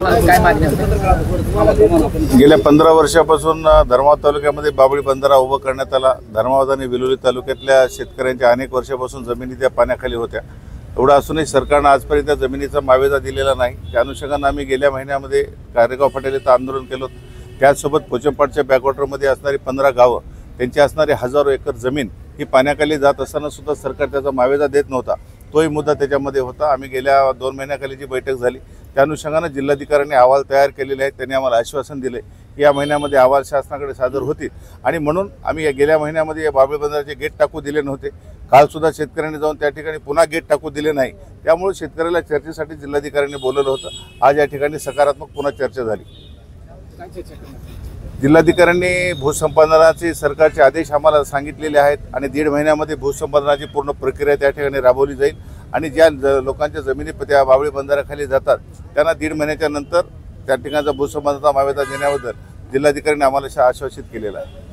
काय मागणी होती? गेल्या 15 वर्षापासून धर्माबाद तालुक्यामध्ये बाबळी बंधारा उभा करण्यात आला। धर्माबाद आणि विलोली तालुक्यातल्या शेतकऱ्यांच्या अनेक वर्षापासून जमिनी त्या पाण्याखाली होत्या। एवढा असूनही सरकारने आजपर्यंत जमिनीचा मावेजा दिलेला नाही। त्या अनुषंगाने आम्ही गेल्या महिन्यामध्ये कारेगाव फाटा येथे आंदोलन केलं। त्याचसोबत पोचमपाटच्या बॅकवॉटरमध्ये असणारी 15 गावं त्यांची असणारी हजारो एकर जमीन ही पाण्याखाली जात असताना सुद्धा सरकार त्याचा मावेजा देत नव्हता। तोही मुद्दा त्याच्यामध्ये होता। आम्ही गेल्या 2 महिन्याखाली जी बैठक झाली त्या अनुषंगाने जिल्हाधिकाऱ्यांनी अहवाल तयार केलेले आहेत। त्यांनी आम्हाला आश्वासन दिले की या महिन्यामध्ये अहवाल शासनाकडे सादर होतील आणि म्हणून आम्ही गेल्या महिन्यामध्ये या बाबळी बंधाराचे गेट टाकू दिले नव्हते। काल सुद्धा शेतकऱ्यांनी जाऊन त्या ठिकाणी पुन्हा गेट टाकू दिले नाही। त्यामुळे शेतकऱ्याला चर्चेसाठी जिल्हाधिकाऱ्यांनी बोलवलं होतं। आज या ठिकाणी सकारात्मक पुन्हा चर्चा झाली। जिल्हाधिकाऱ्यांनी भूसंपादनाचे सरकारचे आदेश आम्हाला सांगितलेले आहेत आणि 1.5 महिन्यामध्ये भूसंपादनाची पूर्ण प्रक्रिया त्या ठिकाणी राबवली जाईल आणि ज्या लोकांच्या जमिनी त्या बाबळी बंधाऱ्याखाली जातात त्यांना 1.5 महिन्याच्या नंतर त्या ठिकाणचा भूसंपादनाचा मावेजा देण्याबद्दल जिल्हाधिकाऱ्यांनी आम्हाला आश्वासित केलेला आहे।